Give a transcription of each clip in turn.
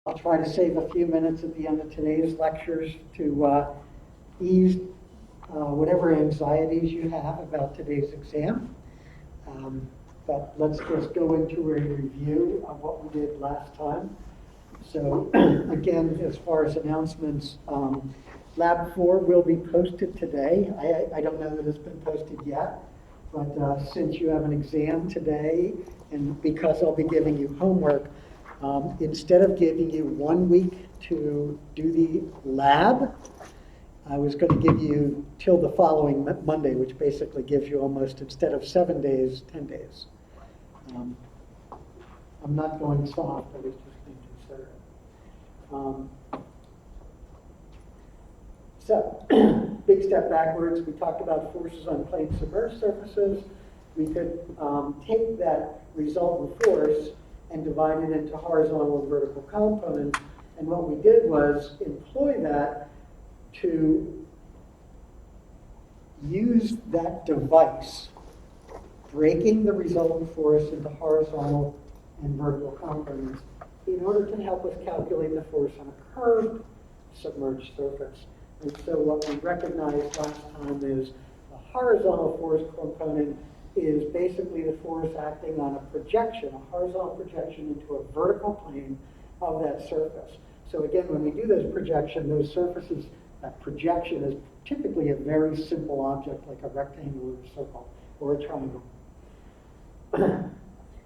I'll try to save a few minutes at the end of today's lectures to ease whatever anxieties you have about today's exam. But let's just go into a review of what we did last time. So again, as far as announcements, Lab 4 will be posted today. I don't know that it's been posted yet, but since you have an exam today, and because I'll be giving you homework, instead of giving you 1 week to do the lab, I was going to give you till the following Monday, which basically gives you almost, instead of 7 days, 10 days. I'm not going soft, I was just being considerate. So, big step backwards, we talked about forces on plane submerged surfaces. We could take that resultant force and divide it into horizontal and vertical components. And what we did was employ that to use that device, breaking the resultant force into horizontal and vertical components in order to help us calculate the force on a curved submerged surface. And so what we recognized last time is a horizontal force component is basically the force acting on a projection, a horizontal projection into a vertical plane of that surface. So again, when we do those projection, those surfaces, that projection is typically a very simple object like a rectangle or a circle or a triangle.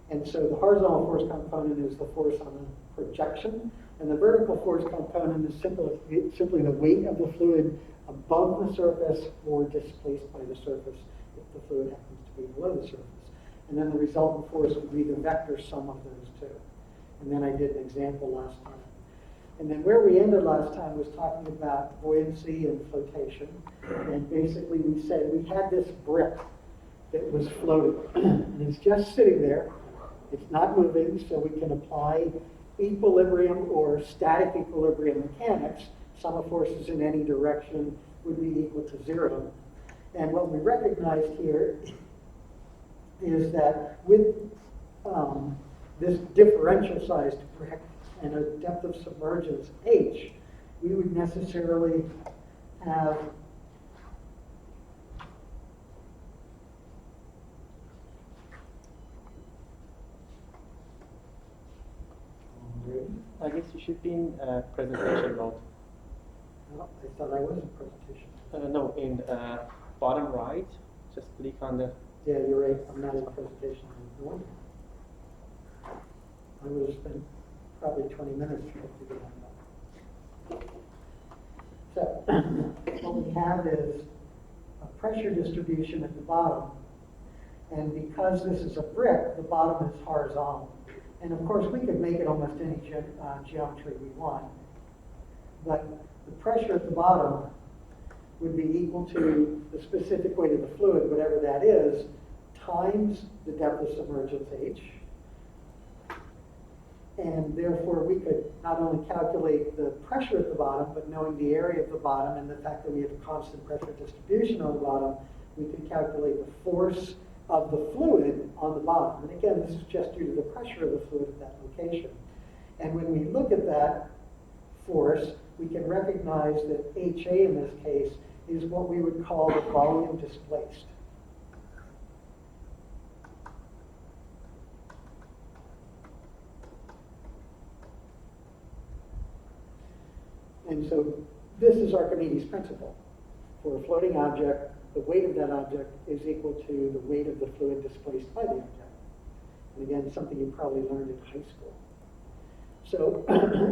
And so the horizontal force component is the force on the projection, and the vertical force component is simply the weight of the fluid above the surface or displaced by the surface if the fluid happens to be below the surface. And then the resultant force would be the vector sum of those two. And then I did an example last time. And then where we ended last time was talking about buoyancy and flotation. And basically we said we had this brick that was floating, and it's just sitting there. It's not moving, so we can apply equilibrium or static equilibrium mechanics. Sum of forces in any direction would be equal to 0. And what we recognized here is that with this differential sized brick and a depth of submergence h, we would necessarily have I guess you should be in presentation mode. Oh, I thought I was in presentation. No, in bottom right, just click on the... Yeah, you're right, I'm not in presentation anymore. I would have spent probably 20 minutes trying to figure that out. So, what we have is a pressure distribution at the bottom. And because this is a brick, the bottom is horizontal. And of course, we could make it almost any geometry we want. But the pressure at the bottom would be equal to the specific weight of the fluid, whatever that is, times the depth of submergence h. And therefore, we could not only calculate the pressure at the bottom, but knowing the area of the bottom and the fact that we have a constant pressure distribution on the bottom, we could calculate the force of the fluid on the bottom. And again, this is just due to the pressure of the fluid at that location. And when we look at that force, we can recognize that HA in this case is what we would call the volume displaced. And so this is Archimedes' principle. For a floating object, the weight of that object is equal to the weight of the fluid displaced by the object. And again, something you probably learned in high school. So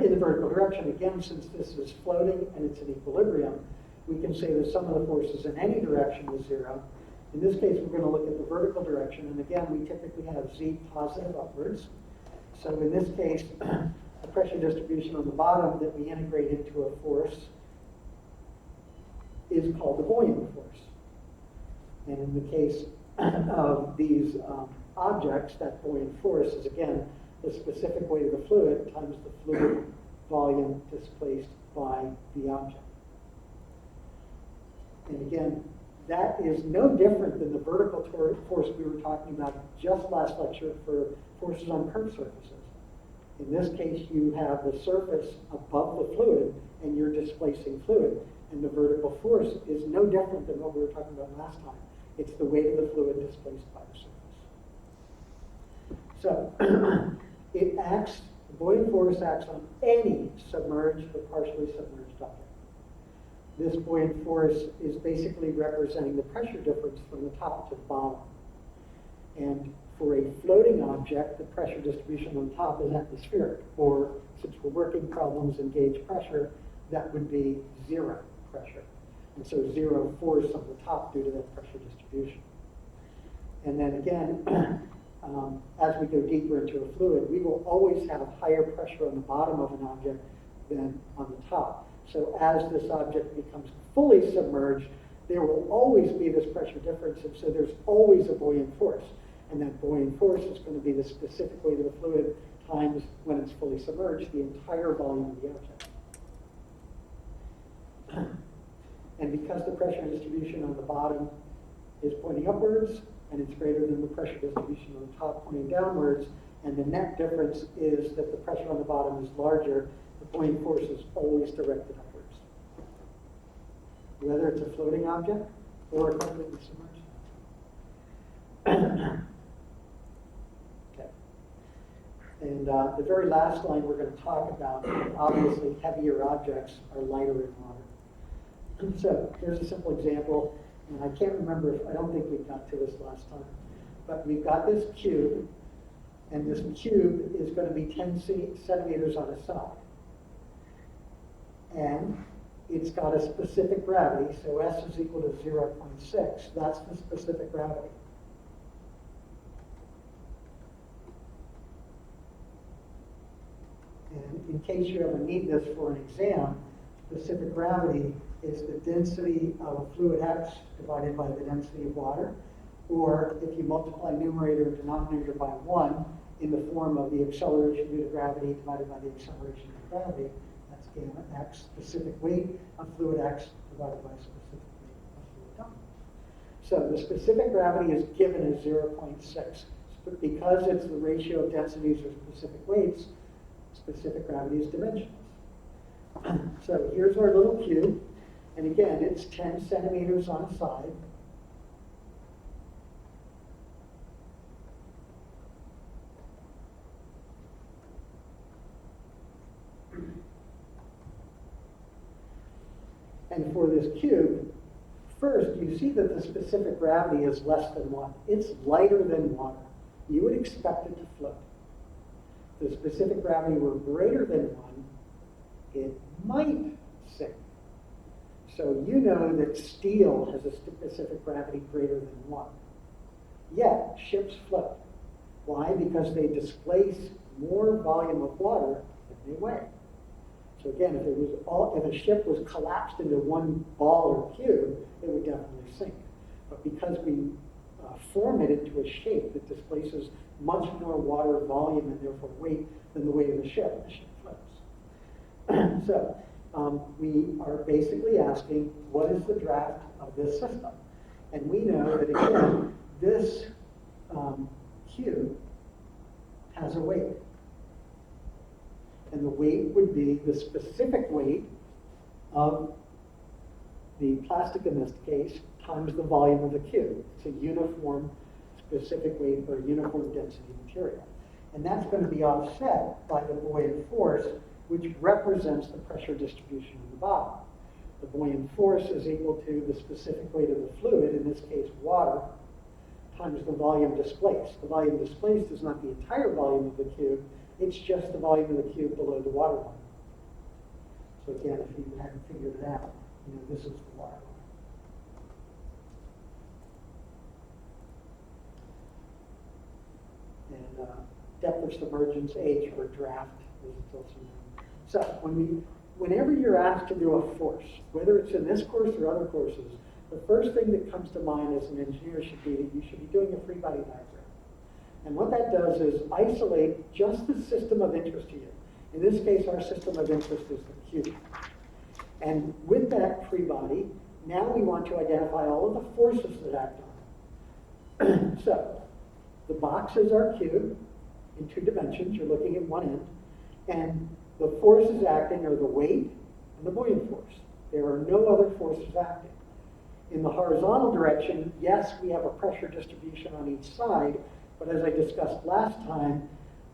in the vertical direction, again, since this is floating and it's in equilibrium, we can say that sum of the forces in any direction is 0. In this case, we're going to look at the vertical direction. And again, we typically have z positive upwards. So in this case, the pressure distribution on the bottom that we integrate into a force is called the buoyant force. And in the case of these objects, that buoyant force is, again, the specific weight of the fluid times the fluid volume displaced by the object. And again, that is no different than the vertical force we were talking about just last lecture for forces on curved surfaces. In this case, you have the surface above the fluid, and you're displacing fluid. And the vertical force is no different than what we were talking about last time. It's the weight of the fluid displaced by the surface. So it acts, the buoyant force acts on any submerged or partially submerged object. This buoyant force is basically representing the pressure difference from the top to the bottom. And for a floating object, the pressure distribution on top is atmospheric, or since we're working problems in gauge pressure, that would be zero pressure. And so zero force on the top due to that pressure distribution. And then again, as we go deeper into a fluid, we will always have higher pressure on the bottom of an object than on the top. So as this object becomes fully submerged, there will always be this pressure difference, and so there's always a buoyant force. And that buoyant force is going to be the specific weight of the fluid times when it's fully submerged, the entire volume of the object. And because the pressure distribution on the bottom is pointing upwards, and it's greater than the pressure distribution on the top pointing downwards, and the net difference is that the pressure on the bottom is larger, the buoyant force is always directed upwards. Whether it's a floating object or a completely submerged object. Okay. And the very last line we're going to talk about, obviously heavier objects are lighter in water. So here's a simple example, and I can't remember if, I don't think we got to this last time, but we've got this cube, and this cube is going to be 10 centimeters on a side. And it's got a specific gravity, so S is equal to 0.6. That's the specific gravity. And in case you ever need this for an exam, specific gravity is the density of fluid X divided by the density of water, or if you multiply numerator and denominator by 1 in the form of the acceleration due to gravity divided by the acceleration due to gravity, that's gamma X, specific weight of fluid X divided by specific weight of fluid W. So the specific gravity is given as 0.6. But because it's the ratio of densities or specific weights, specific gravity is dimensionless. So here's our little cube. And again, it's 10 centimeters on a side. And for this cube, first, you see that the specific gravity is less than 1. It's lighter than water. You would expect it to float. If the specific gravity were greater than 1, it might sink. So you know that steel has a specific gravity greater than 1. Yet, ships float. Why? Because they displace more volume of water than they weigh. So again, if a ship was collapsed into one ball or cube, it would definitely sink. But because we form it into a shape that displaces much more water volume and therefore weight than the weight of the ship floats. So we are basically asking, what is the draft of this system? And we know that, again, this cube has a weight. And the weight would be the specific weight of the plastic in this case times the volume of the cube. It's a uniform specific weight or uniform density material. And that's going to be offset by the buoyant force, which represents the pressure distribution on the bottom. The buoyant force is equal to the specific weight of the fluid, in this case water, times the volume displaced. The volume displaced is not the entire volume of the cube, it's just the volume of the cube below the water line. So again, if you hadn't figured it out, you know, this is the water line. And depth of submergence, H, or draft, as it's also known. So whenever you're asked to do a force, whether it's in this course or other courses, the first thing that comes to mind as an engineer should be that you should be doing a free body diagram. And what that does is isolate just the system of interest to you. In this case, our system of interest is the cube. And with that free body, now we want to identify all of the forces that act on it. So the box is our cube in 2 dimensions. You're looking at one end. And the forces acting are the weight and the buoyant force. There are no other forces acting. In the horizontal direction, yes, we have a pressure distribution on each side, but as I discussed last time,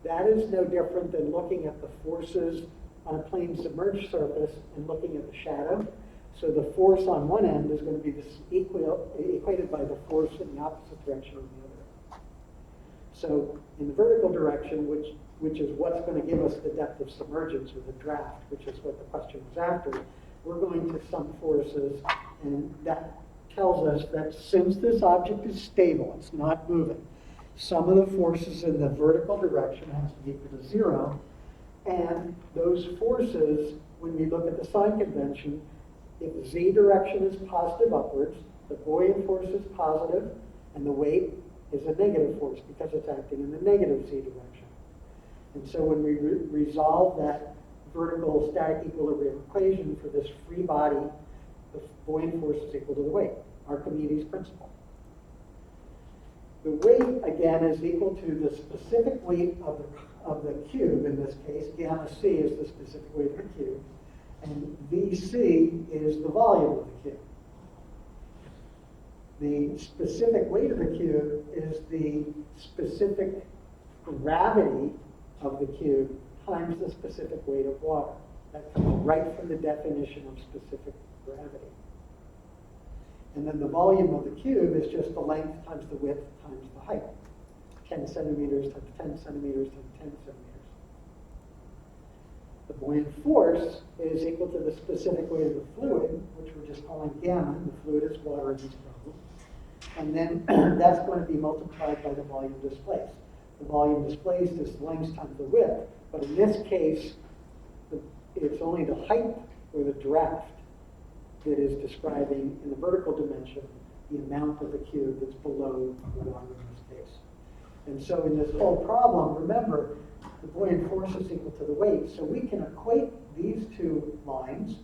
that is no different than looking at the forces on a plane submerged surface and looking at the shadow. So the force on one end is going to be equated by the force in the opposite direction on the other. So in the vertical direction, which is what's going to give us the depth of submergence or the draft, which is what the question was after, we're going to sum forces, and that tells us that since this object is stable, it's not moving, some of the forces in the vertical direction has to be equal to 0, and those forces, when we look at the sign convention, if the z direction is positive upwards, the buoyant force is positive, and the weight is a negative force because it's acting in the negative z direction. And so when we resolve that vertical static equilibrium equation for this free body, the buoyant force is equal to the weight, Archimedes' principle. The weight, again, is equal to the specific weight of the cube, in this case. Gamma c is the specific weight of the cube, and Vc is the volume of the cube. The specific weight of the cube is the specific gravity of the cube times the specific weight of water. That comes right from the definition of specific gravity. And then the volume of the cube is just the length times the width times the height. 10 centimeters times 10 centimeters times 10 centimeters. The buoyant force is equal to the specific weight of the fluid, which we're just calling gamma. The fluid is water in this problem. And then that's going to be multiplied by the volume displaced. The volume displaced is the length times the width, but in this case, it's only the height or the draft that is describing, in the vertical dimension, the amount of the cube that's below the water in this case. And so in this whole problem, remember, the buoyant force is equal to the weight. So we can equate these two lines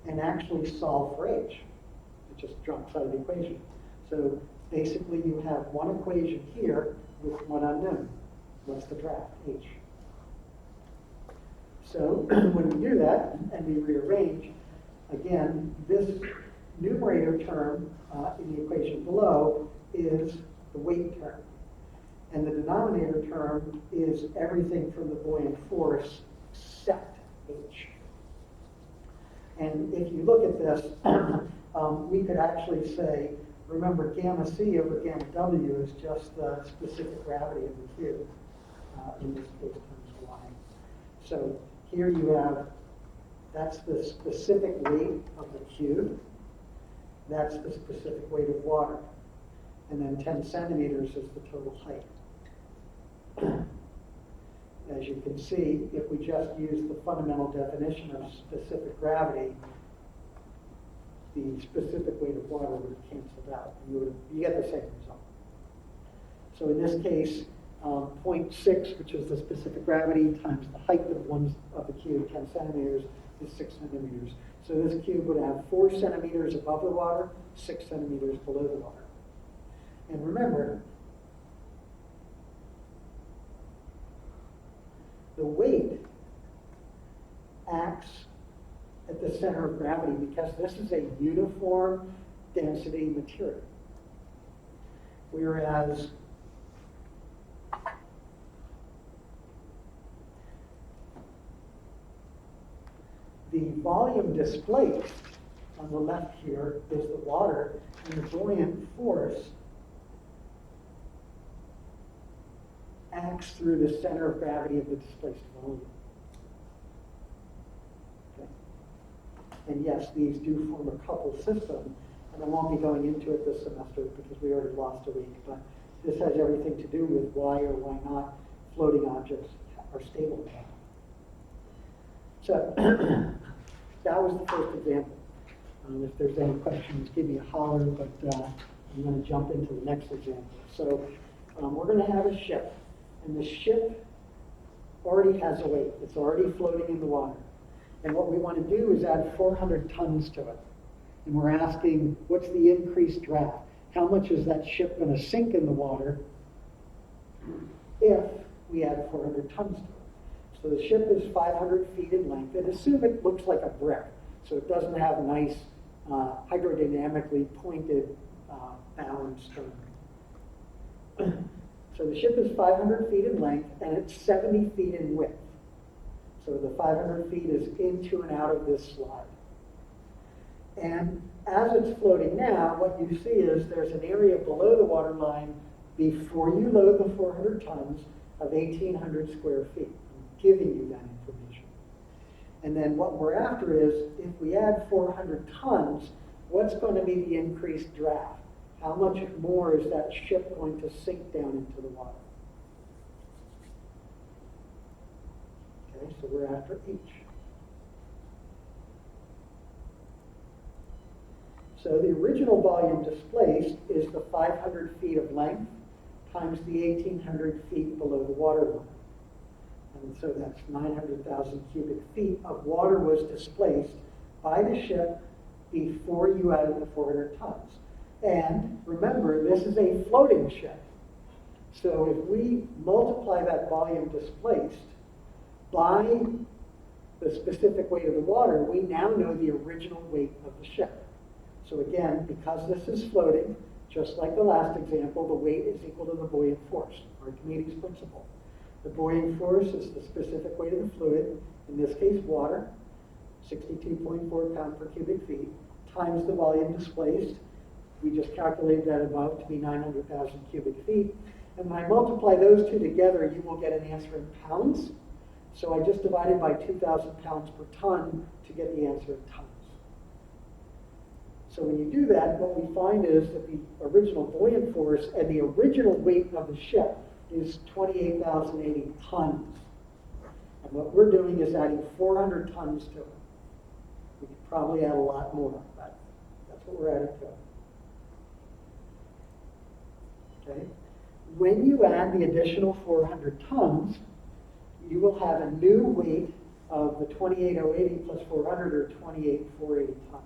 and actually solve for h. It just drops out of the equation. So basically you have one equation here with one unknown. What's the draft? H. So when we do that and we rearrange, again, this numerator term in the equation below is the weight term. And the denominator term is everything from the buoyant force except h. And if you look at this, we could actually say, remember, gamma c over gamma w is just the specific gravity of the cube, in this case times y. So here you have, that's the specific weight of the cube. That's the specific weight of water. And then 10 centimeters is the total height. As you can see, if we just use the fundamental definition of specific gravity, the specific weight of water would have canceled out. You get the same result. So in this case, 0.6, which is the specific gravity, times the height of the cube, 10 centimeters, is 6 centimeters. So this cube would have 4 centimeters above the water, 6 centimeters below the water. And remember, the weight acts at the center of gravity because this is a uniform density material. Whereas the volume displaced on the left here is the water, and the buoyant force acts through the center of gravity of the displaced volume. Okay. And yes, these do form a coupled system, and I won't be going into it this semester because we already lost a week, but this has everything to do with why or why not floating objects are stable. So that was the first example. If there's any questions, give me a holler, but I'm going to jump into the next example. So we're going to have a ship, and the ship already has a weight. It's already floating in the water. And what we want to do is add 400 tons to it. And we're asking, what's the increased draft? How much is that ship going to sink in the water if we add 400 tons to it? So the ship is 500 feet in length, and assume it looks like a brick, so it doesn't have a nice hydrodynamically pointed bow and stern. So the ship is 500 feet in length, and it's 70 feet in width. So the 500 feet is into and out of this slide. And as it's floating now, what you see is there's an area below the water line before you load the 400 tons of 1,800 square feet. I'm giving you that information. And then what we're after is, if we add 400 tons, what's going to be the increased draft? How much more is that ship going to sink down into the water? Okay, so we're after H. So the original volume displaced is the 500 feet of length times the 1,800 feet below the water line. And so that's 900,000 cubic feet of water was displaced by the ship before you added the 400 tons. And remember, this is a floating ship. So if we multiply that volume displaced by the specific weight of the water, we now know the original weight of the ship. So again, because this is floating, just like the last example, the weight is equal to the buoyant force, Archimedes' principle. The buoyant force is the specific weight of the fluid, in this case water, 62.4 pounds per cubic feet, times the volume displaced. We just calculated that above to be 900,000 cubic feet. And when I multiply those two together, you will get an answer in pounds. So I just divided by 2,000 pounds per ton to get the answer in tons. So when you do that, what we find is that the original buoyant force and the original weight of the ship is 28,080 tons. And what we're doing is adding 400 tons to it. We could probably add a lot more, but that's what we're adding to it. Okay? When you add the additional 400 tons, you will have a new weight of the 28,080 plus 400, or 28,480 tons.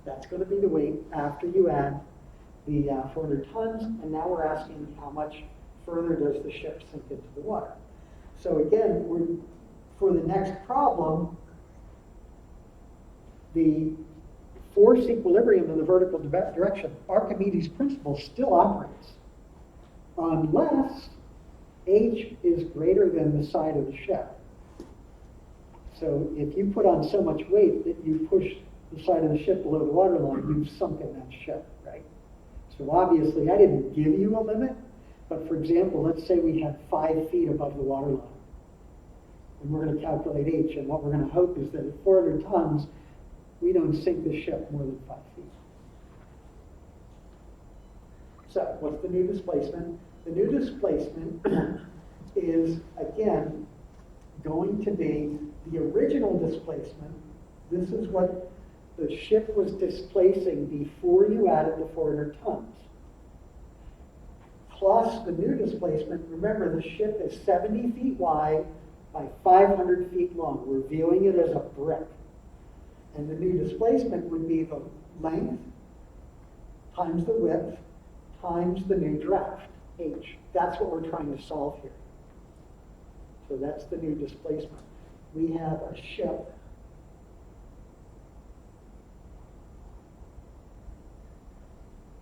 That's going to be the weight after you add the 400 tons, and now we're asking how much further does the ship sink into the water. So again, for the next problem, the force equilibrium in the vertical direction, Archimedes' principle, still operates, unless H is greater than the side of the ship. So if you put on so much weight that you push the side of the ship below the water line, you've sunken that ship, right? So obviously, I didn't give you a limit, but for example, let's say we had 5 feet above the water line, and we're going to calculate H, and what we're going to hope is that at 400 tons, we don't sink the ship more than 5 feet. So what's the new displacement? The new displacement is, again, going to be the original displacement. This is what the ship was displacing before you added the 400 tons. Plus the new displacement. Remember, the ship is 70 feet wide by 500 feet long. We're viewing it as a brick. And the new displacement would be the length times the width times the new draft, H. That's what we're trying to solve here. So that's the new displacement. We have a ship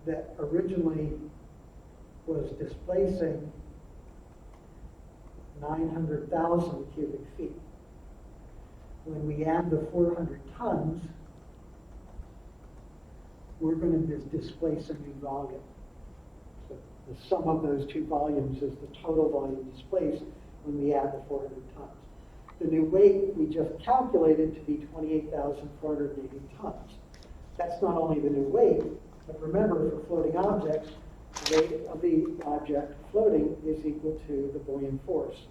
that originally was displacing 900,000 cubic feet. When we add the 400 tons, we're going to displace a new volume. So the sum of those two volumes is the total volume displaced when we add the 400 tons. The new weight we just calculated to be 28,480 tons. That's not only the new weight, but remember, for floating objects, the weight of the object floating is equal to the buoyant force.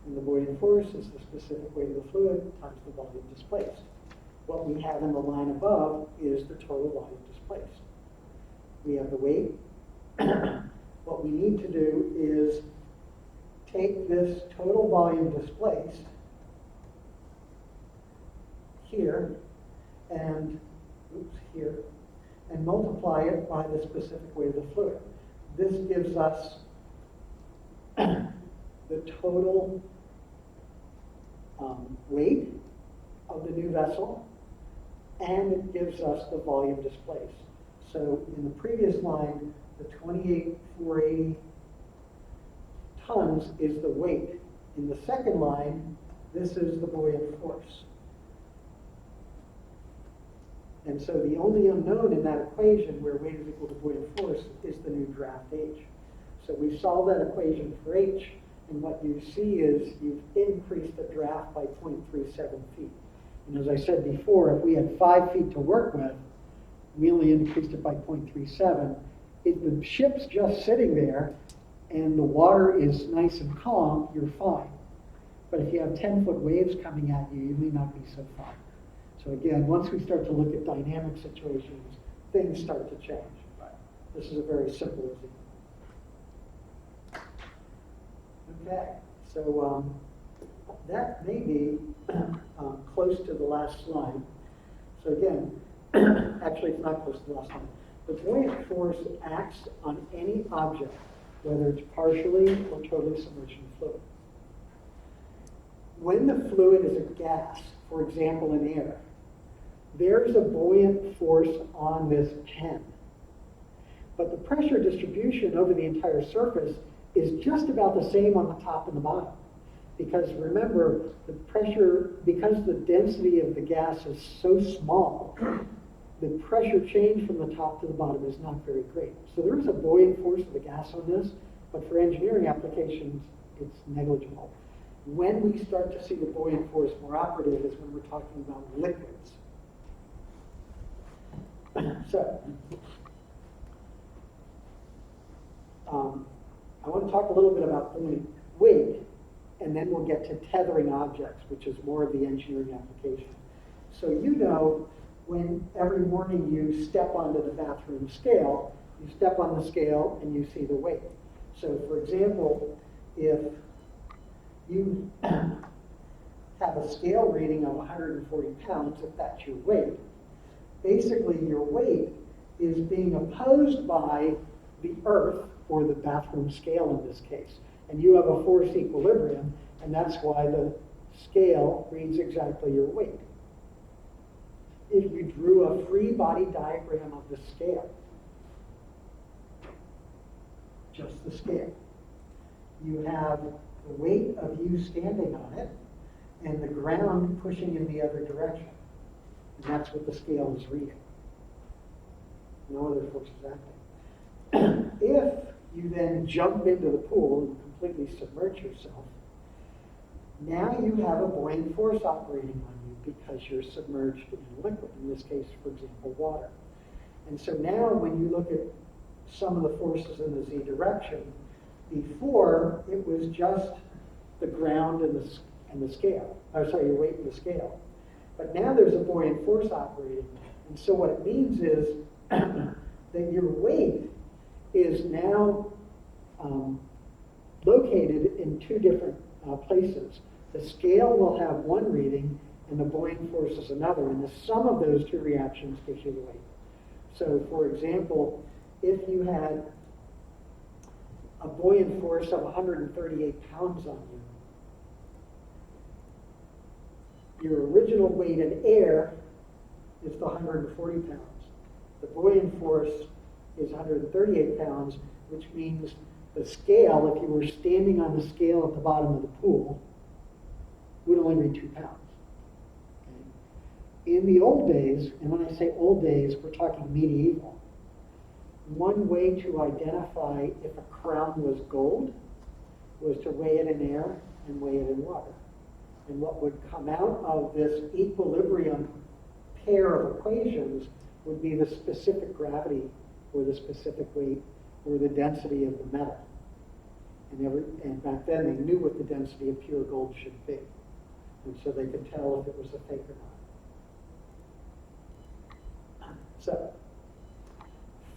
And the buoyant force is the specific weight of the fluid times the volume displaced. What we have in the line above is the total volume displaced. We have the weight. What we need to do is take this total volume displaced here and here, and multiply it by the specific weight of the fluid. This gives us the total weight of the new vessel, and it gives us the volume displaced. So in the previous line, the 28,480 tons is the weight. In the second line, this is the buoyant force. And so the only unknown in that equation where weight is equal to buoyant force is the new draft H. So we solve that equation for H, and what you see is you've increased the draft by 0.37 feet. And as I said before, if we had 5 feet to work with, we only increased it by 0.37. If the ship's just sitting there and the water is nice and calm, you're fine. But if you have 10-foot waves coming at you, you may not be so fine. So again, once we start to look at dynamic situations, things start to change. This is a very simple example. Okay, so that may be close to the last slide. So again, actually it's not close to the last slide. The buoyant force acts on any object, whether it's partially or totally submerged in fluid. When the fluid is a gas, for example in air, there's a buoyant force on this pen. But the pressure distribution over the entire surface is just about the same on the top and the bottom. Because remember, the pressure, because the density of the gas is so small, the pressure change from the top to the bottom is not very great. So there is a buoyant force of the gas on this, but for engineering applications, it's negligible. When we start to see the buoyant force more operative is when we're talking about liquids. So, I want to talk a little bit about buoyant weight, and then we'll get to tethering objects, which is more of the engineering application. So you know, when every morning you step onto the bathroom scale, you step on the scale and you see the weight. So for example, if you have a scale reading of 140 pounds, if that's your weight, basically your weight is being opposed by the earth, or the bathroom scale in this case. And you have a force equilibrium, and that's why the scale reads exactly your weight. If you drew a free body diagram of the scale, just the scale, you have the weight of you standing on it and the ground pushing in the other direction. And that's what the scale is reading. No other forces acting. If you then jump into the pool and completely submerge yourself, now you have a buoyant force operating on you because you're submerged in liquid, in this case, for example, water. And so now when you look at some of the forces in the z direction, before it was just the ground and the scale, or sorry, your weight and the scale. But now there's a buoyant force operating. And so what it means is that your weight is now located in two different places. The scale will have one reading and the buoyant force is another, and the sum of those two reactions gives you the weight. So for example, if you had a buoyant force of 138 pounds on you, your original weight in air is the 140 pounds. The buoyant force is 138 pounds, which means the scale, if you were standing on the scale at the bottom of the pool, would only read 2 pounds. Okay? In the old days, and when I say old days, we're talking medieval, one way to identify if a crown was gold was to weigh it in air and weigh it in water. And what would come out of this equilibrium pair of equations would be the specific gravity or the specific weight or the density of the metal. And back then they knew what the density of pure gold should be. And so they could tell if it was a fake or not. So,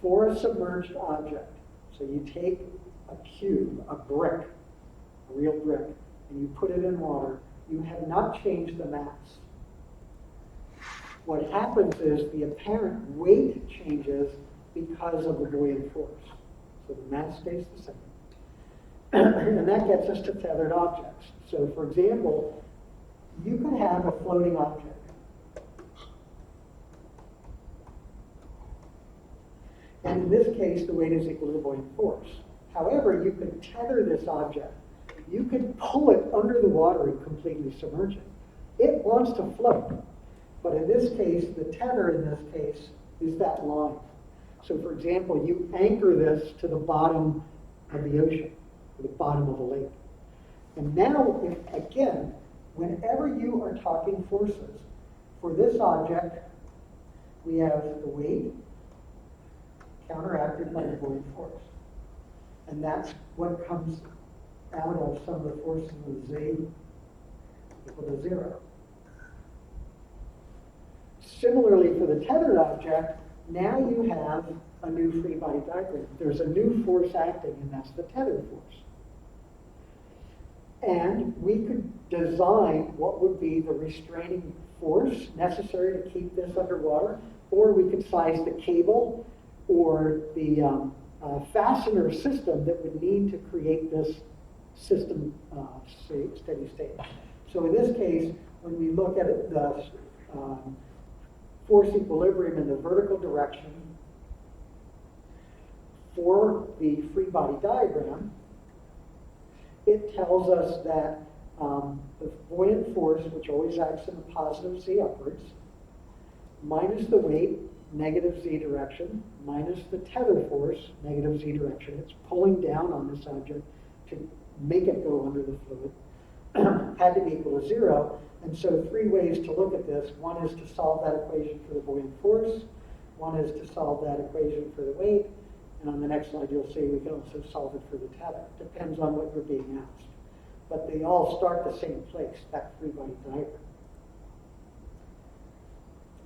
for a submerged object, so you take a cube, a brick, a real brick, and you put it in water, you have not changed the mass. What happens is the apparent weight changes because of the buoyant force. So the mass stays the same. And that gets us to tethered objects. So for example, you could have a floating object. And in this case, the weight is equal to the buoyant force. However, you could tether this object. You could pull it under the water and completely submerge it. It wants to float. But in this case, the tether in this case is that line. So for example, you anchor this to the bottom of the ocean, or the bottom of a lake. And now, again, whenever you are talking forces, for this object, we have the weight counteracted by the buoyant force. And that's what comes out of some of the forces of Z equal to 0. Similarly, for the tethered object, now you have a new free body diagram. There's a new force acting, and that's the tethered force. And we could design what would be the restraining force necessary to keep this underwater, or we could size the cable or the fastener system that would need to create this system steady state. So in this case, when we look at it, the force equilibrium in the vertical direction for the free body diagram, it tells us that the buoyant force, which always acts in a positive Z upwards, minus the weight, negative Z direction, minus the tether force, negative Z direction. It's pulling down on this object to make it go under the fluid, had to be equal to 0. And so 3 ways to look at this. One is to solve that equation for the buoyant force. One is to solve that equation for the weight. And on the next slide, you'll see we can also solve it for the tether. Depends on what you're being asked. But they all start the same place, that free body diagram.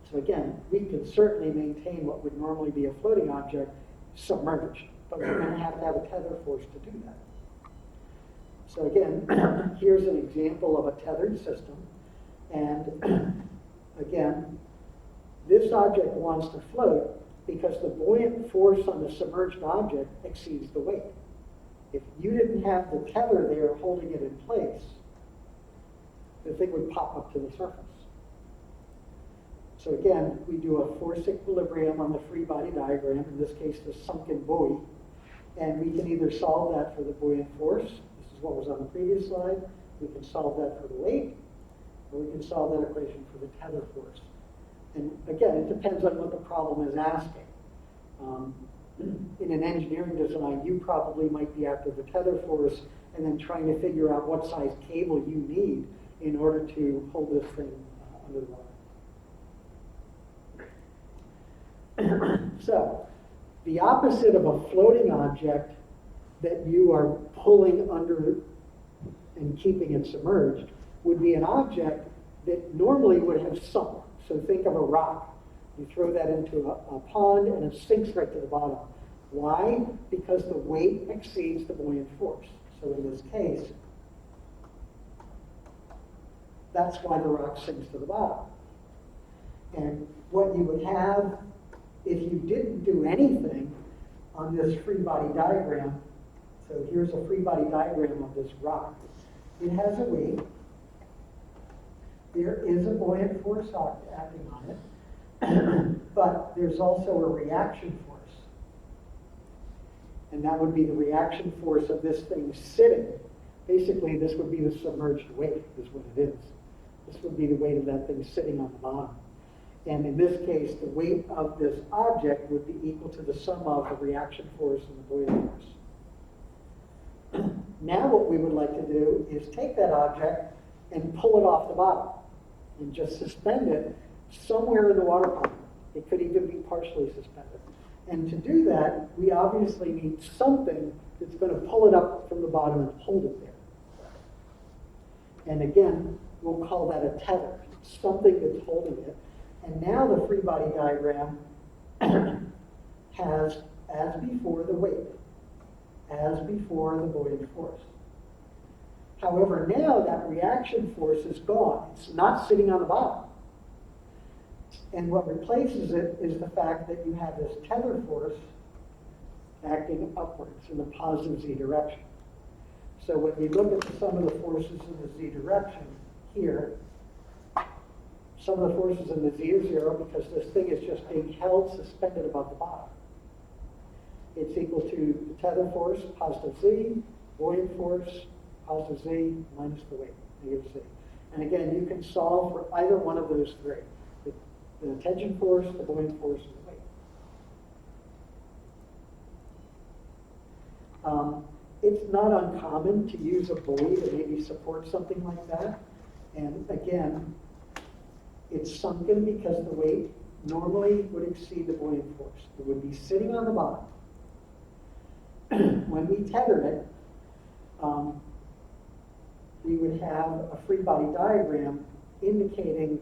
So again, we could certainly maintain what would normally be a floating object submerged, but we're going to have a tether force to do that. So again, here's an example of a tethered system. And again, this object wants to float because the buoyant force on the submerged object exceeds the weight. If you didn't have the tether there holding it in place, the thing would pop up to the surface. So again, we do a force equilibrium on the free body diagram, in this case the sunken buoy, and we can either solve that for the buoyant force, this is what was on the previous slide, we can solve that for the weight, or we can solve that equation for the tether force. And again, it depends on what the problem is asking. In an engineering design, you probably might be after the tether force and then trying to figure out what size cable you need in order to hold this thing under the water. So, the opposite of a floating object that you are pulling under and keeping it submerged would be an object that normally would have sunk. So think of a rock. You throw that into a pond and it sinks right to the bottom. Why? Because the weight exceeds the buoyant force. So in this case, that's why the rock sinks to the bottom. And what you would have if you didn't do anything on this free body diagram, so here's a free body diagram of this rock. It has a weight. There is a buoyant force acting on it, but there's also a reaction force. And that would be the reaction force of this thing sitting. Basically, this would be the submerged weight, is what it is. This would be the weight of that thing sitting on the bottom. And in this case, the weight of this object would be equal to the sum of the reaction force and the buoyant force. Now what we would like to do is take that object and pull it off the bottom and just suspend it somewhere in the water column. It could even be partially suspended. And to do that, we obviously need something that's going to pull it up from the bottom and hold it there. And again, we'll call that a tether. It's something that's holding it. And now the free body diagram has, as before, the weight, as before the buoyant force. However, now that reaction force is gone. It's not sitting on the bottom. And what replaces it is the fact that you have this tether force acting upwards in the positive Z direction. So when we look at some of the forces in the z direction here, some of the forces in the z are zero because this thing is just being held suspended above the bottom. It's equal to the tether force, positive z, buoyant force, positive z, minus the weight, negative z. And again, you can solve for either one of those three. The tension force, the buoyant force, and the weight. It's not uncommon to use a buoy to maybe support something like that. And again, it's sunken because the weight normally would exceed the buoyant force. It would be sitting on the bottom. When we tethered it, we would have a free body diagram indicating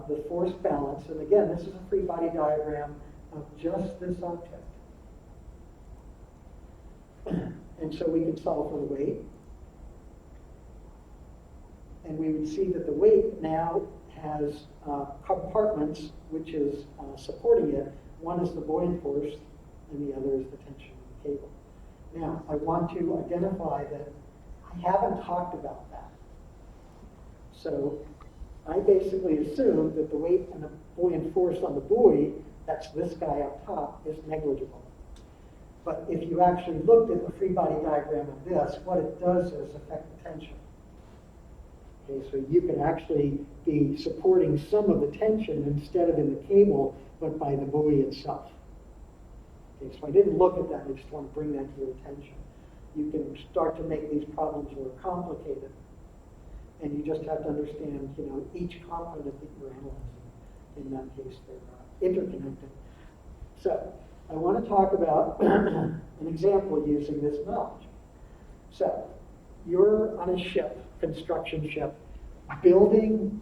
the force balance. And again, this is a free body diagram of just this object. And so we can solve for the weight. And we would see that the weight now has compartments which is supporting it. One is the buoyant force, and the other is the tension of the cable. Now, I want to identify that I haven't talked about that. So I basically assume that the weight and the buoyant force on the buoy, that's this guy up top, is negligible. But if you actually looked at the free body diagram of this, what it does is affect the tension. Okay, so you can actually be supporting some of the tension instead of in the cable, but by the buoy itself. Okay, so I didn't look at that, I just want to bring that to your attention. You can start to make these problems more complicated. And you just have to understand, each component that you're analyzing. In that case, they're interconnected. So, I want to talk about an example using this knowledge. So, you're on a ship, construction ship, building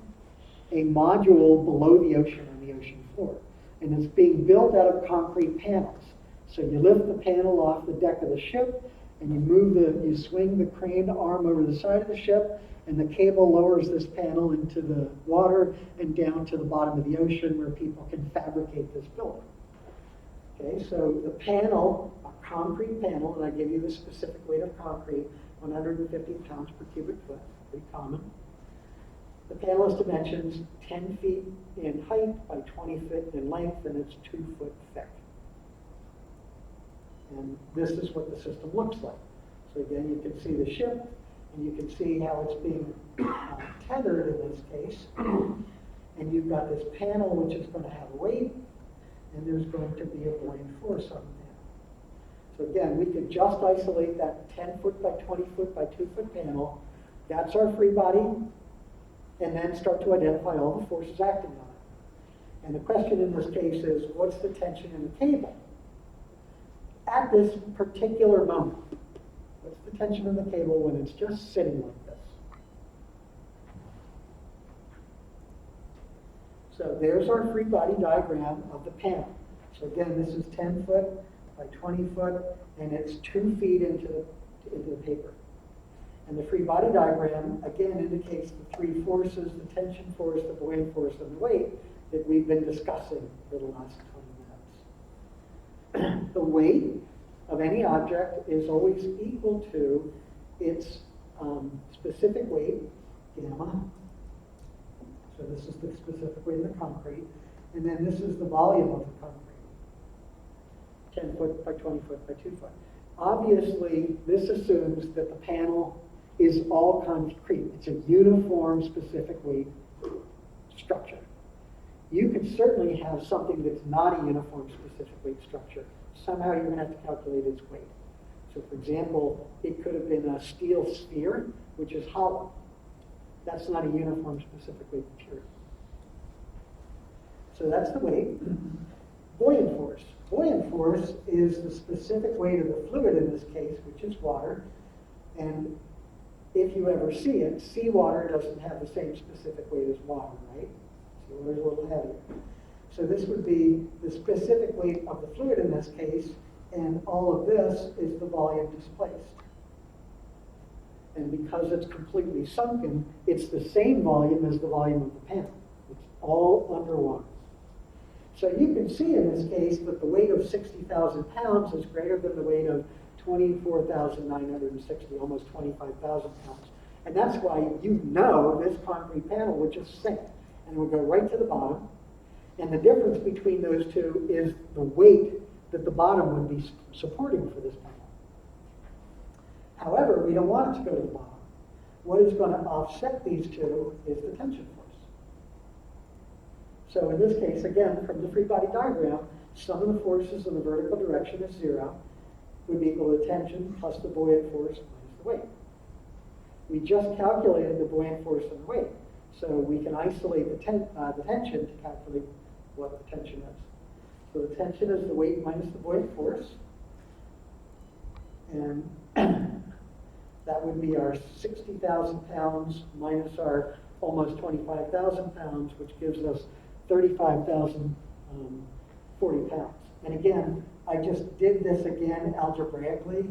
a module below the ocean on the ocean floor. And it's being built out of concrete panels. So you lift the panel off the deck of the ship, and you swing the crane arm over the side of the ship, and the cable lowers this panel into the water and down to the bottom of the ocean where people can fabricate this building. Okay, so the panel, a concrete panel, and I give you the specific weight of concrete, 150 pounds per cubic foot, pretty common. The panel has dimensions 10 feet in height by 20 feet in length, and it's 2 foot thick. And this is what the system looks like. So again, you can see the ship, and you can see how it's being tethered in this case. And you've got this panel which is going to have weight, and there's going to be a buoyant force on the panel. So again, we could just isolate that 10 foot by 20 foot by 2 foot panel. That's our free body, and then start to identify all the forces acting on it. And the question in this case is, what's the tension in the cable? At this particular moment, what's the tension in the cable when it's just sitting like this? So there's our free body diagram of the panel. So again, this is 10 foot by 20 foot, and it's 2 feet into the paper. And the free body diagram, again, indicates the three forces, the tension force, the buoyant force, and the weight that we've been discussing for the last 20 minutes. The weight of any object is always equal to its specific weight, gamma. So this is the specific weight of the concrete. And then this is the volume of the concrete. 10 foot by 20 foot by 2 foot. Obviously, this assumes that the panel is all concrete. It's a uniform specific weight structure. You could certainly have something that's not a uniform specific weight structure. Somehow you're going to have to calculate its weight. So for example, it could have been a steel sphere, which is hollow. That's not a uniform specific weight material. So that's the weight. Buoyant force. Buoyant force is the specific weight of the fluid in this case, which is water. And if you ever see it, seawater doesn't have the same specific weight as water, right? Seawater is a little heavier. So this would be the specific weight of the fluid in this case, and all of this is the volume displaced. And because it's completely sunken, it's the same volume as the volume of the panel. It's all underwater. So you can see in this case that the weight of 60,000 pounds is greater than the weight of 24,960, almost 25,000 pounds. And that's why you know this concrete panel would just sink and it would go right to the bottom. And the difference between those two is the weight that the bottom would be supporting for this panel. However, we don't want it to go to the bottom. What is going to offset these two is the tension force. So in this case, again, from the free body diagram, sum of the forces in the vertical direction is 0, would be equal to tension plus the buoyant force minus the weight. We just calculated the buoyant force and the weight, so we can isolate the tension to calculate what the tension is. So the tension is the weight minus the buoyant force, and that would be our 60,000 pounds minus our almost 25,000 pounds, which gives us 35,040 pounds. And again, I just did this again algebraically.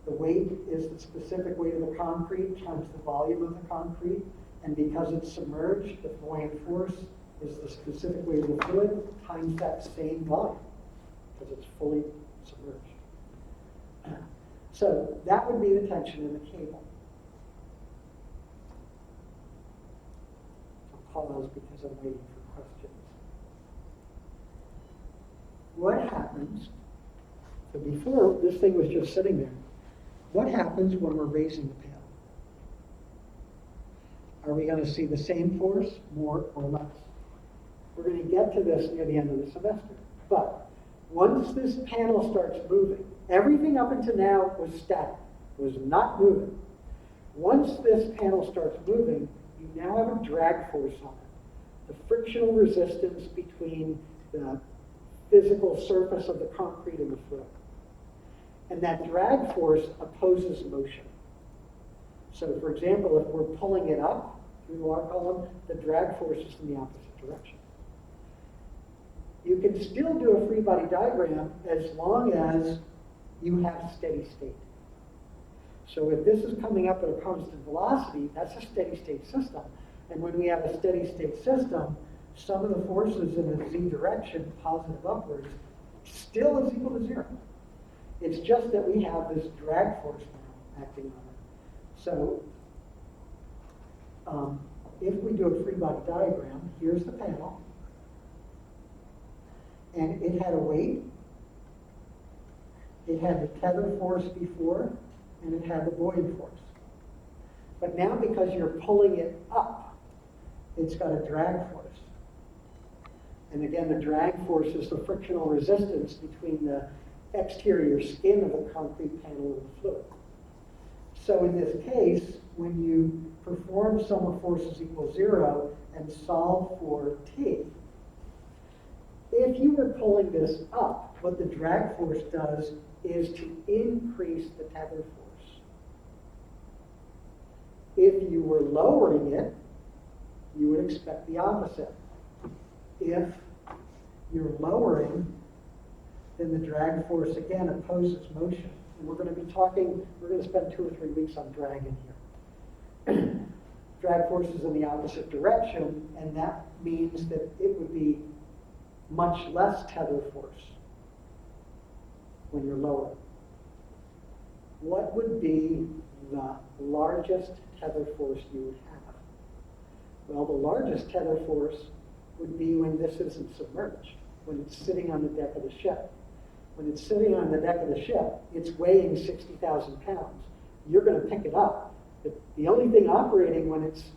The weight is the specific weight of the concrete times the volume of the concrete. And because it's submerged, the buoyant force is the specific weight of the fluid times that same volume, because it's fully submerged. So that would be the tension in the cable. I'll pause because I'm waiting for questions. What happens, so before this thing was just sitting there, what happens when we're raising the panel? Are we going to see the same force, more or less? We're going to get to this near the end of the semester. But once this panel starts moving, everything up until now was static, was not moving. Once this panel starts moving, you now have a drag force on it. The frictional resistance between the physical surface of the concrete and the fluid. And that drag force opposes motion. So for example, if we're pulling it up through the water column, the drag force is in the opposite direction. You can still do a free body diagram as long as you have steady state. So if this is coming up at a constant velocity, that's a steady state system. And when we have a steady state system, some of the forces in the z direction, positive upwards, still is equal to 0. It's just that we have this drag force now acting on it. So if we do a free body diagram, here's the panel. And it had a weight. It had the tether force before, and it had the buoyant force. But now because you're pulling it up, it's got a drag force. And again, the drag force is the frictional resistance between the exterior skin of the concrete panel and the fluid. So in this case, when you perform sum of forces equals 0 and solve for T, if you were pulling this up, what the drag force does is to increase the tether force. If you were lowering it, you would expect the opposite. If you're lowering, then the drag force again opposes motion. And we're going to be talking, we're going to spend 2 or 3 weeks on drag in here. Drag force is in the opposite direction, and that means that it would be much less tether force when you're lower. What would be the largest tether force you would have? Well, the largest tether force would be when this isn't submerged, when it's sitting on the deck of the ship. When it's sitting on the deck of the ship, it's weighing 60,000 pounds. You're going to pick it up. The only thing operating when it's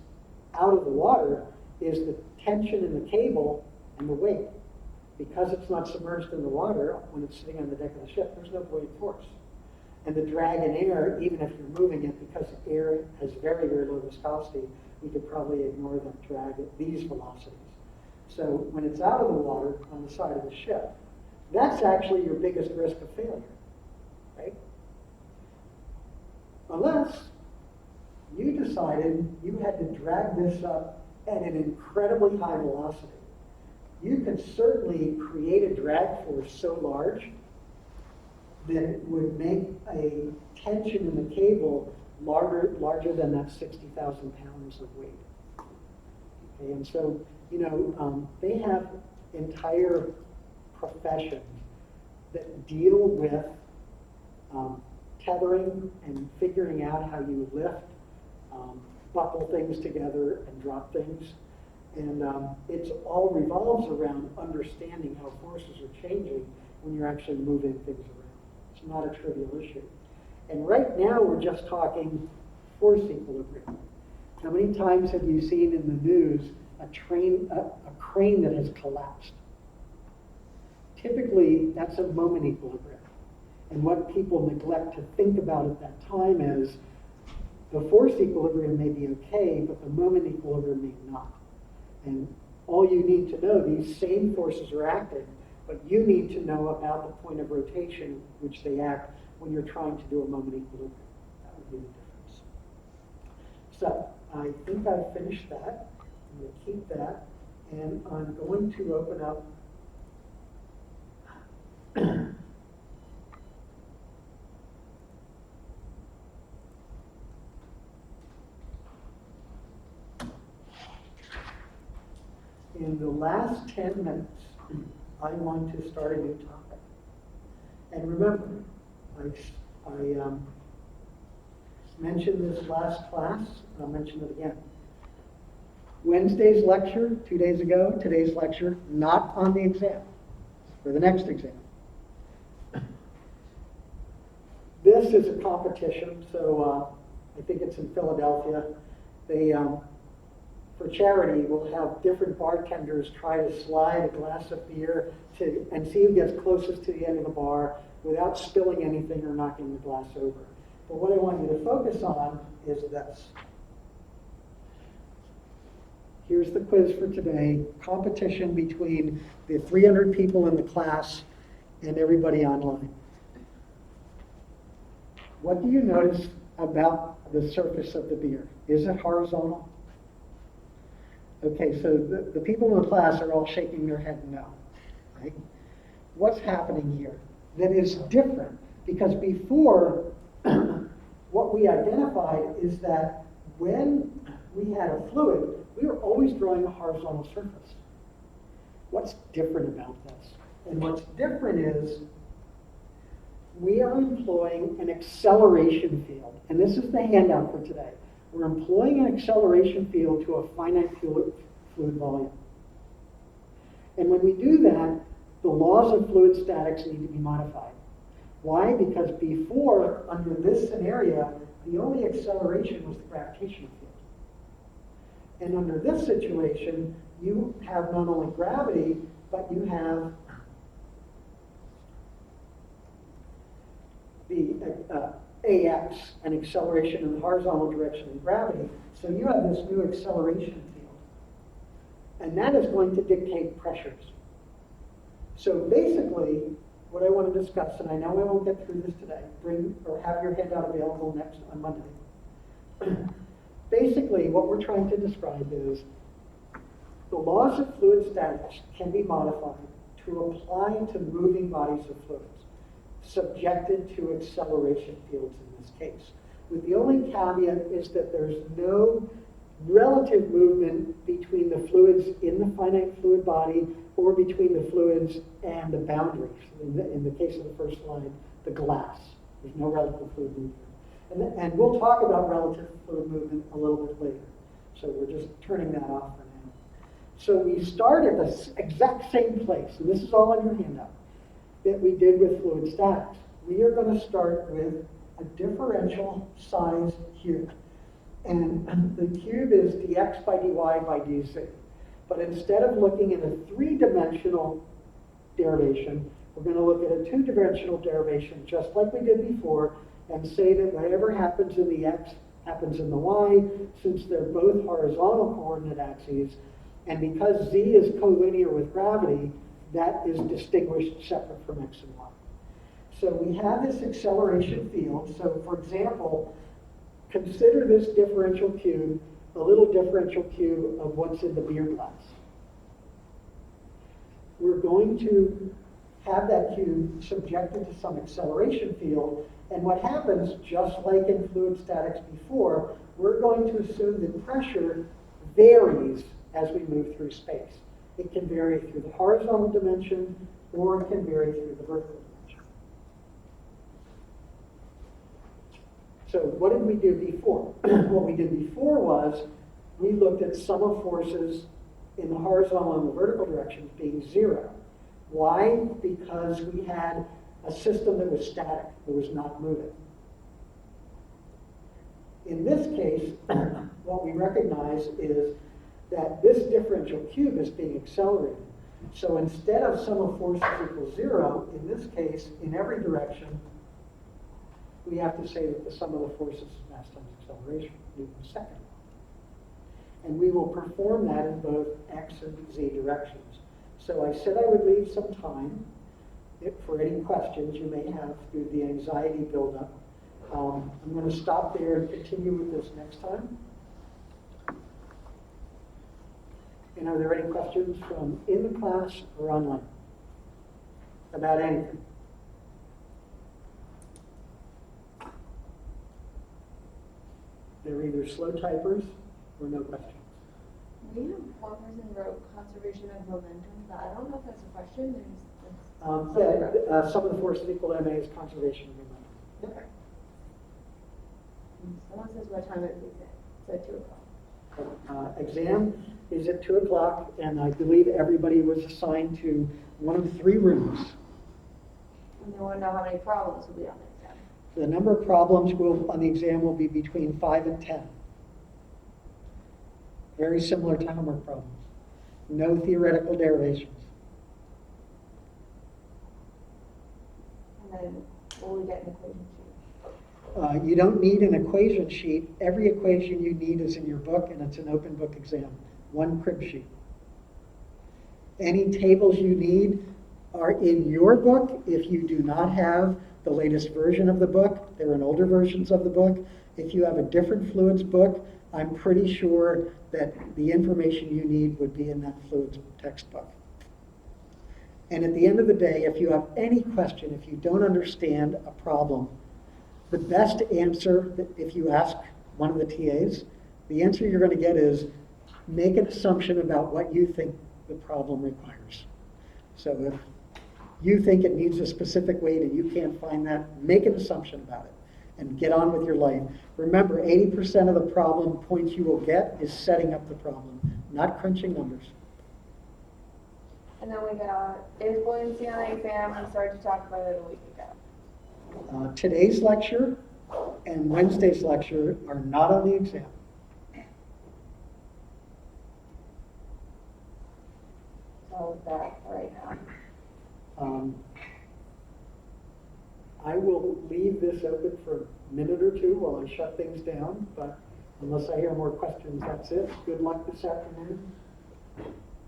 out of the water is the tension in the cable and the weight. Because it's not submerged in the water, when it's sitting on the deck of the ship, there's no buoyant force. And the drag in air, even if you're moving it, because air has very, very low viscosity, we could probably ignore that drag at these velocities. So when it's out of the water on the side of the ship, that's actually your biggest risk of failure, right? Unless you decided you had to drag this up at an incredibly high velocity. You could certainly create a drag force so large that it would make a tension in the cable larger than that 60,000 pounds of weight. Okay, and so, they have entire professions that deal with tethering and figuring out how you lift, buckle things together and drop things. And it all revolves around understanding how forces are changing when you're actually moving things around. It's not a trivial issue. And right now we're just talking force equilibrium. How many times have you seen in the news a crane that has collapsed? Typically, that's a moment equilibrium. And what people neglect to think about at that time is the force equilibrium may be okay, but the moment equilibrium may not. And all you need to know, these same forces are acting, but you need to know about the point of rotation which they act when you're trying to do a moment equilibrium. That would be the difference. So I think I've finished that. I'm going to keep that, and I'm going to open up in the last 10 minutes, I want to start a new topic. And remember, I mentioned this last class, and I'll mention it again. Wednesday's lecture, 2 days ago, today's lecture, not on the exam, for the next exam. This is a competition, so I think it's in Philadelphia. They, for charity, will have different bartenders try to slide a glass of beer and see who gets closest to the end of the bar without spilling anything or knocking the glass over. But what I want you to focus on is this. Here's the quiz for today. Competition between the 300 people in the class and everybody online. What do you notice about the surface of the beer? Is it horizontal? Okay, so the people in the class are all shaking their head no, right? What's happening here that is different? Because before, what we identified is that when we had a fluid, we were always drawing a horizontal surface. What's different about this? And what's different is we are employing an acceleration field. And this is the handout for today. We're employing an acceleration field to a finite fluid volume. And when we do that, the laws of fluid statics need to be modified. Why? Because before, under this scenario, the only acceleration was the gravitational field. And under this situation, you have not only gravity, but you have the AX, an acceleration in the horizontal direction of gravity. So you have this new acceleration field. And that is going to dictate pressures. So basically, what I want to discuss, and I know I won't get through this today, have your handout available on Monday. Basically, what we're trying to describe is the laws of fluid statics can be modified to apply to moving bodies of fluids, subjected to acceleration fields in this case. With the only caveat is that there's no relative movement between the fluids in the finite fluid body or between the fluids and the boundaries. In the case of the first slide, the glass. There's no relative fluid movement. And we'll talk about relative fluid movement a little bit later. So we're just turning that off for now. So we start at the exact same place, and this is all in your handout, that we did with fluid statics. We are going to start with a differential sized cube. And the cube is dx by dy by dz. But instead of looking at a three-dimensional derivation, we're going to look at a two-dimensional derivation, just like we did before, and say that whatever happens in the x happens in the y, since they're both horizontal coordinate axes. And because z is collinear with gravity, that is distinguished separate from x and y. So we have this acceleration field. So for example, consider this differential cube a little differential cube of what's in the beer glass. We're going to have that cube subjected to some acceleration field, and what happens, just like in fluid statics before, we're going to assume that pressure varies as we move through space. It can vary through the horizontal dimension, or it can vary through the vertical dimension. So what did we do before? What we did before was we looked at sum of forces in the horizontal and the vertical directions being 0. Why? Because we had a system that was static, that was not moving. In this case, what we recognize is that this differential cube is being accelerated. So instead of sum of forces equals 0, in this case, in every direction, we have to say that the sum of the forces is mass times acceleration, Newton per second. And we will perform that in both x and z directions. So I said I would leave some time for any questions you may have through the anxiety buildup. I'm going to stop there and continue with this next time. And are there any questions from in the class or online about anything? They're either slow typers or no questions. We have one person wrote conservation of momentum, but I don't know if that's a question. Sum of the forces equal to ma is conservation of momentum. Okay. Someone says what time it is. It's at 2 o'clock. Exam is at 2 o'clock, and I believe everybody was assigned to one of 3 rooms. And they want to know how many problems will be on the exam. The number of problems on the exam will be between 5 and 10. Very similar to homework problems. No theoretical derivations. And then will we get an equation sheet? You don't need an equation sheet. Every equation you need is in your book, and it's an open book exam. 1 crib sheet. Any tables you need are in your book. If you do not have the latest version of the book, they're in older versions of the book. If you have a different fluids book, I'm pretty sure that the information you need would be in that fluids textbook. And at the end of the day, if you have any question, if you don't understand a problem, the best answer, if you ask one of the TAs, the answer you're going to get is make an assumption about what you think the problem requires. So if you think it needs a specific weight and you can't find that, make an assumption about it and get on with your life. Remember, 80% of the problem points you will get is setting up the problem, not crunching numbers. And then we got, is buoyancy on the exam? We started to talk about it a week ago. Today's lecture and Wednesday's lecture are not on the exam. So that right now. I will leave this open for a minute or two while I shut things down, but unless I hear more questions, that's it. Good luck this afternoon.